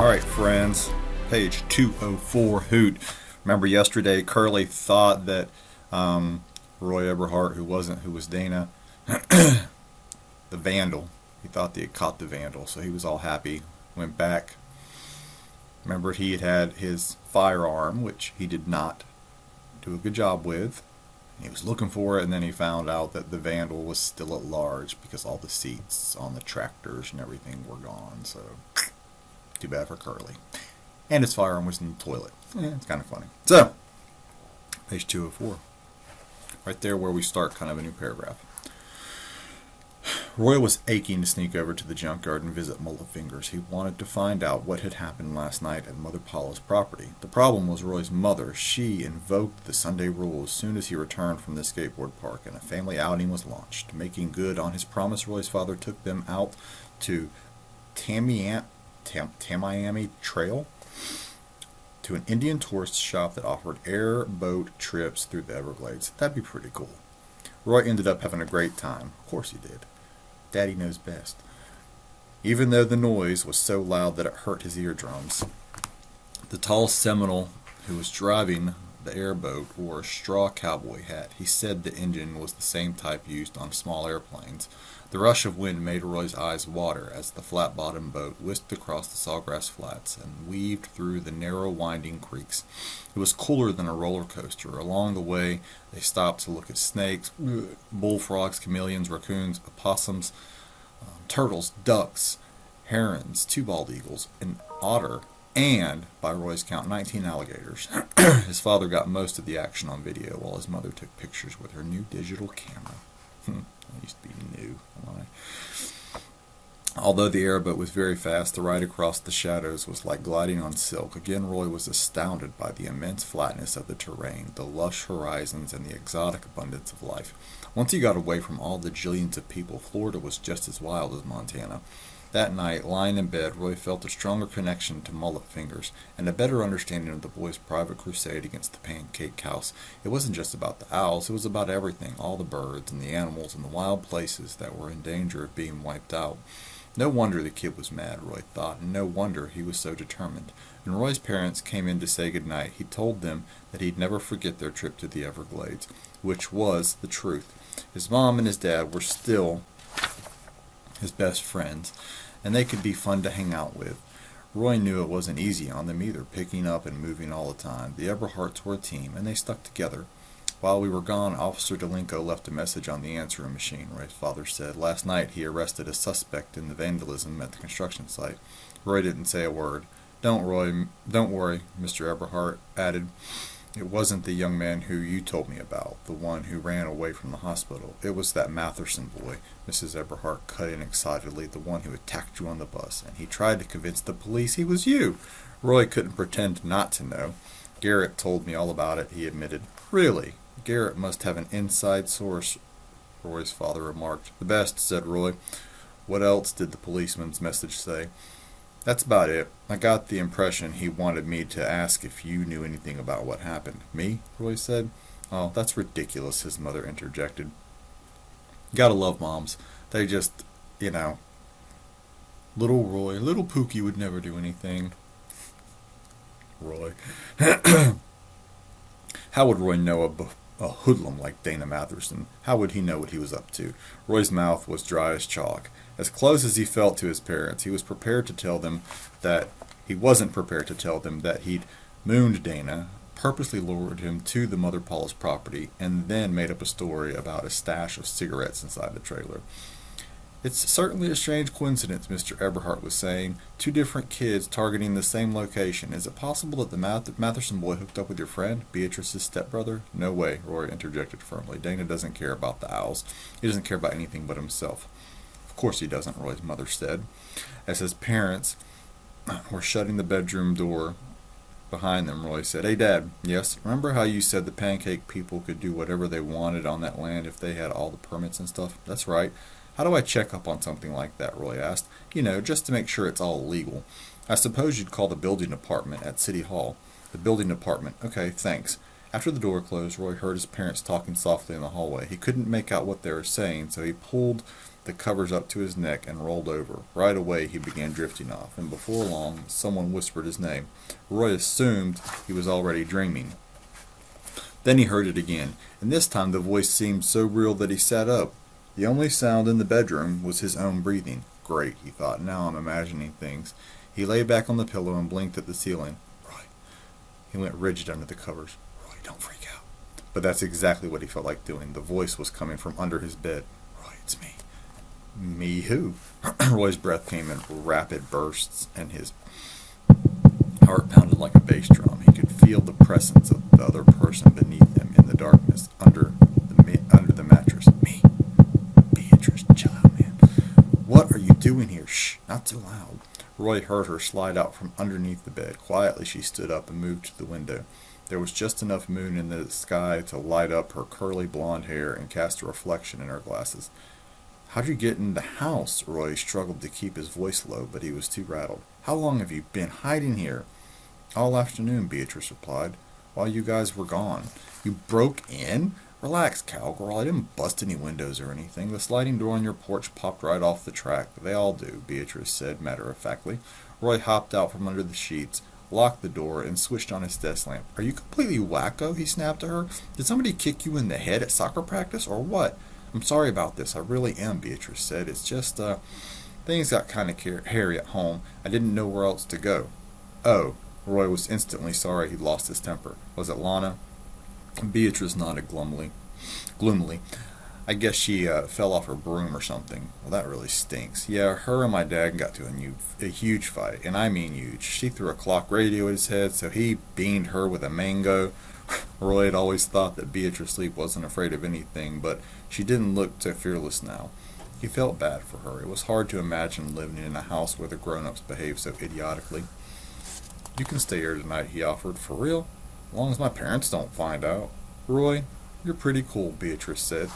Alright, friends, page 204, Hoot. Remember yesterday, Curly thought that Roy Eberhart, who was Dana, the vandal, he thought they had caught the vandal, so he was all happy. Went back. Remember, he had his firearm, which he did not do a good job with. He was looking for it, and then he found out that the vandal was still at large because all the seats on the tractors and everything were gone. So, too bad for Curly. And his firearm was in the toilet. Yeah, it's kind of funny. So, page 204. Right there where we start kind of a new paragraph. Roy was aching to sneak over to the junkyard and visit Mullet Fingers. He wanted to find out what had happened last night at Mother Paula's property. The problem was Roy's mother. She invoked the Sunday rule as soon as he returned from the skateboard park, and a family outing was launched. Making good on his promise, Roy's father took them out to Tamiami Trail, to an Indian tourist shop that offered airboat trips through the Everglades. That'd be pretty cool. Roy ended up having a great time. Of course he did. Daddy knows best. Even though the noise was so loud that it hurt his eardrums. The tall Seminole who was driving the airboat wore a straw cowboy hat. He said the engine was the same type used on small airplanes. The rush of wind made Roy's eyes water as the flat-bottomed boat whisked across the sawgrass flats and weaved through the narrow, winding creeks. It was cooler than a roller coaster. Along the way, they stopped to look at snakes, bullfrogs, chameleons, raccoons, opossums, turtles, ducks, herons, two bald eagles, an otter, and, by Roy's count, 19 alligators. His father got most of the action on video, while his mother took pictures with her new digital camera. It used to be new. Although the airboat was very fast, the ride across the shadows was like gliding on silk. Again, Roy was astounded by the immense flatness of the terrain, the lush horizons, and the exotic abundance of life. Once he got away from all the jillions of people, Florida was just as wild as Montana. That night, lying in bed, Roy felt a stronger connection to Mullet Fingers and a better understanding of the boy's private crusade against the pancake house. It wasn't just about the owls, it was about everything, all the birds and the animals and the wild places that were in danger of being wiped out. No wonder the kid was mad, Roy thought, and no wonder he was so determined. When Roy's parents came in to say goodnight, he told them that he'd never forget their trip to the Everglades, which was the truth. His mom and his dad were still his best friends, and they could be fun to hang out with. Roy knew it wasn't easy on them either, picking up and moving all the time. The Eberharts were a team, and they stuck together. While we were gone, Officer Delinko left a message on the answering machine, Roy's father said. Last night he arrested a suspect in the vandalism at the construction site. Roy didn't say a word. Don't worry, Mr. Eberhart added. It wasn't the young man who you told me about, the one who ran away from the hospital. It was that Matherson boy, Mrs. Eberhart cut in excitedly, the one who attacked you on the bus, and he tried to convince the police he was you. Roy couldn't pretend not to know. Garrett told me all about it, he admitted. Really? Garrett must have an inside source, Roy's father remarked. The best, said Roy. What else did the policeman's message say? That's about it. I got the impression he wanted me to ask if you knew anything about what happened. Me? Roy said. Oh, that's ridiculous, his mother interjected. Gotta love moms. They just, little Roy, little Pookie would never do anything. Roy. How would Roy know a hoodlum like Dana Matherson? How would he know what he was up to? Roy's mouth was dry as chalk. As close as he felt to his parents, he was prepared to tell them that he wasn't prepared to tell them that he'd mooned Dana, purposely lured him to the Mother Paula's property, and then made up a story about a stash of cigarettes inside the trailer. It's certainly a strange coincidence, Mr. Eberhart was saying. Two different kids targeting the same location. Is it possible that the Matherson boy hooked up with your friend, Beatrice's stepbrother? No way, Roy interjected firmly. Dana doesn't care about the owls. He doesn't care about anything but himself. Of course he doesn't, Roy's mother said, as his parents were shutting the bedroom door behind them. Roy said, Hey, Dad. Yes? Remember how you said the pancake people could do whatever they wanted on that land if they had all the permits and stuff? That's right. How do I check up on something like that, Roy asked. Just to make sure it's all legal. I suppose you'd call the building department at City Hall. The building department. Okay, thanks. After the door closed, Roy heard his parents talking softly in the hallway. He couldn't make out what they were saying, so he pulled the covers up to his neck and rolled over. Right away he began drifting off, and before long someone whispered his name. Roy assumed he was already dreaming. Then he heard it again, and this time the voice seemed so real that he sat up. The only sound in the bedroom was his own breathing. Great, he thought, now I'm imagining things. He lay back on the pillow and blinked at the ceiling. Roy. He went rigid under the covers. Roy, don't freak out. But that's exactly what he felt like doing. The voice was coming from under his bed. Roy, it's me. Me who? Roy's breath came in rapid bursts, and his heart pounded like a bass drum. He could feel the presence of the other person beneath him in the darkness, under the mattress. Me. Beatrice, chill out, man. What are you doing here? Shh, not too loud. Roy heard her slide out from underneath the bed. Quietly she stood up and moved to the window. There was just enough moon in the sky to light up her curly blonde hair and cast a reflection in her glasses. How'd you get in the house? Roy struggled to keep his voice low, but he was too rattled. How long have you been hiding here? All afternoon, Beatrice replied, while you guys were gone. You broke in? Relax, cowgirl. I didn't bust any windows or anything. The sliding door on your porch popped right off the track. They all do, Beatrice said matter-of-factly. Roy hopped out from under the sheets, locked the door, and switched on his desk lamp. Are you completely wacko? He snapped at her. Did somebody kick you in the head at soccer practice, or what? I'm sorry about this. I really am, Beatrice said. It's just, things got kind of hairy at home. I didn't know where else to go. Oh. Roy was instantly sorry he'd lost his temper. Was it Lana? Beatrice nodded gloomily. I guess she fell off her broom or something. Well, that really stinks. Yeah, her and my dad got to a huge fight, and I mean huge. She threw a clock radio at his head, so he beamed her with a mango. Roy had always thought that Beatrice Leap wasn't afraid of anything, but she didn't look so fearless now. He felt bad for her. It was hard to imagine living in a house where the grown-ups behaved so idiotically. You can stay here tonight, he offered. For real? As long as my parents don't find out. Roy, you're pretty cool, Beatrice said.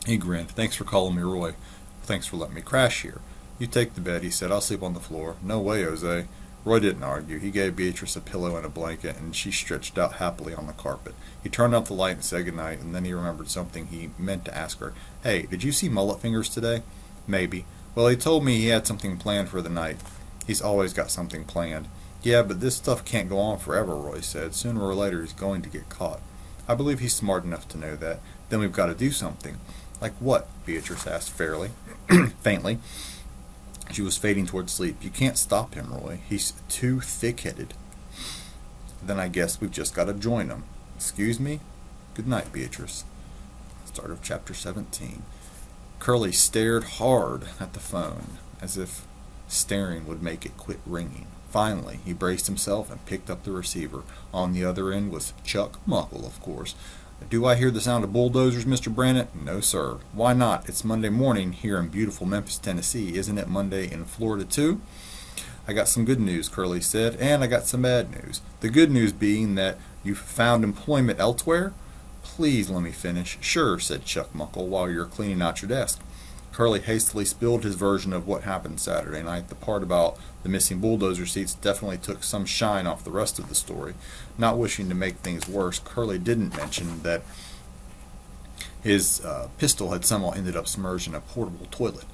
He grinned. Thanks for calling me Roy. Thanks for letting me crash here. You take the bed, he said. I'll sleep on the floor. No way, Jose. Roy didn't argue. He gave Beatrice a pillow and a blanket, and she stretched out happily on the carpet. He turned off the light and said goodnight, and then he remembered something he meant to ask her. Hey, did you see Mullet Fingers today? Maybe. Well, he told me he had something planned for the night. He's always got something planned. Yeah, but this stuff can't go on forever, Roy said. Sooner or later he's going to get caught. I believe he's smart enough to know that. Then we've got to do something. Like what? Beatrice asked faintly. She was fading toward sleep. You can't stop him, Roy. He's too thick-headed. Then I guess we've just got to join him. Excuse me? Good night, Beatrice. Start of chapter 17. Curly stared hard at the phone, as if staring would make it quit ringing. Finally, he braced himself and picked up the receiver. On the other end was Chuck Muckle, of course. Do I hear the sound of bulldozers, Mr. Brannett? No, sir. Why not? It's Monday morning here in beautiful Memphis, Tennessee. Isn't it Monday in Florida, too? I got some good news, Curly said, and I got some bad news. The good news being that you've found employment elsewhere? Please let me finish. Sure, said Chuck Muckle, while you're cleaning out your desk. Curly hastily spilled his version of what happened Saturday night. The part about the missing bulldozer seats definitely took some shine off the rest of the story. Not wishing to make things worse, Curly didn't mention that his pistol had somehow ended up submerged in a portable toilet.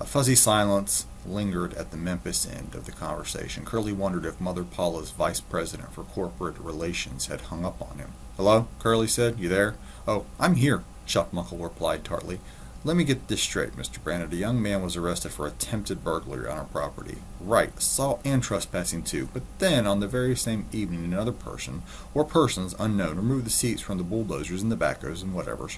A fuzzy silence lingered at the Memphis end of the conversation. Curly wondered if Mother Paula's vice president for corporate relations had hung up on him. Hello? Curly said. You there? Oh, I'm here, Chuck Muckle replied tartly. Let me get this straight, Mr. Brannett. A young man was arrested for attempted burglary on our property. Right, assault and trespassing too. But then, on the very same evening, another person, or persons unknown, removed the seats from the bulldozers and the backhoes and whatevers.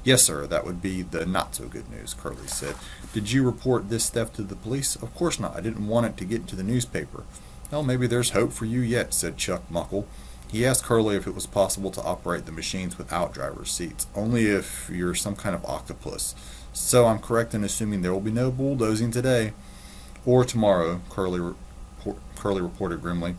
Yes, sir, that would be the not-so-good news, Curly said. Did you report this theft to the police? Of course not. I didn't want it to get into the newspaper. Well, maybe there's hope for you yet, said Chuck Muckle. He asked Curly if it was possible to operate the machines without driver's seats, only if you're some kind of octopus. So I'm correct in assuming there will be no bulldozing today. Or tomorrow, Curly reported grimly.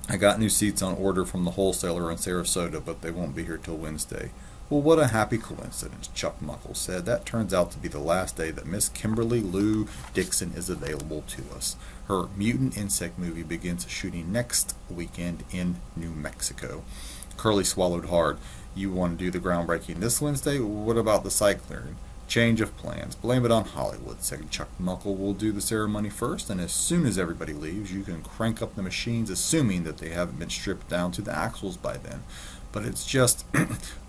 I got new seats on order from the wholesaler in Sarasota, but they won't be here till Wednesday. Well, what a happy coincidence, Chuck Muckle said. That turns out to be the last day that Miss Kimberly Lou Dixon is available to us. Her mutant insect movie begins shooting next weekend in New Mexico. Curly swallowed hard. You want to do the groundbreaking this Wednesday? What about the site clearing? Change of plans. Blame it on Hollywood, said Chuck Muckle. We'll do the ceremony first, and as soon as everybody leaves, you can crank up the machines, assuming that they haven't been stripped down to the axles by then. But it's just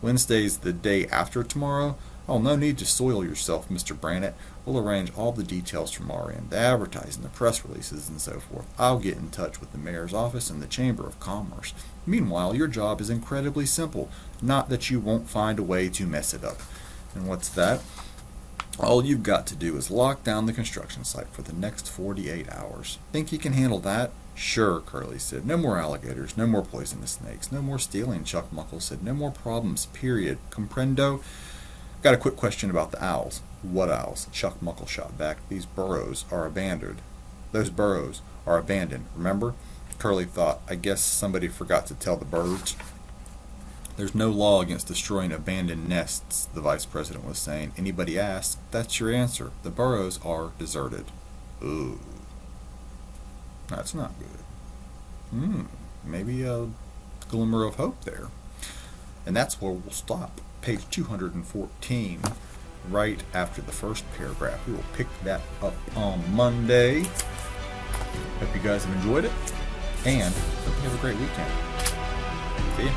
Wednesday's the day after tomorrow. Oh, no need to soil yourself, Mr. Brannett. We'll arrange all the details from our end, the advertising, the press releases, and so forth. I'll get in touch with the mayor's office and the Chamber of Commerce. Meanwhile, your job is incredibly simple. Not that you won't find a way to mess it up. And what's that? All you've got to do is lock down the construction site for the next 48 hours. Think you can handle that? Sure, Curly said. No more alligators, no more poisonous snakes, no more stealing, Chuck Muckle said. No more problems, period. Comprendo? Got a quick question about the owls. What owls? Chuck Muckle shot back. These burrows are abandoned. Those burrows are abandoned, remember? Curly thought, I guess somebody forgot to tell the birds. There's no law against destroying abandoned nests, the vice president was saying. Anybody asks, that's your answer. The burrows are deserted. Ooh. That's not good. Maybe a glimmer of hope there. And that's where we'll stop. Page 214, right after the first paragraph. We will pick that up on Monday. Hope you guys have enjoyed it, and hope you have a great weekend. See ya.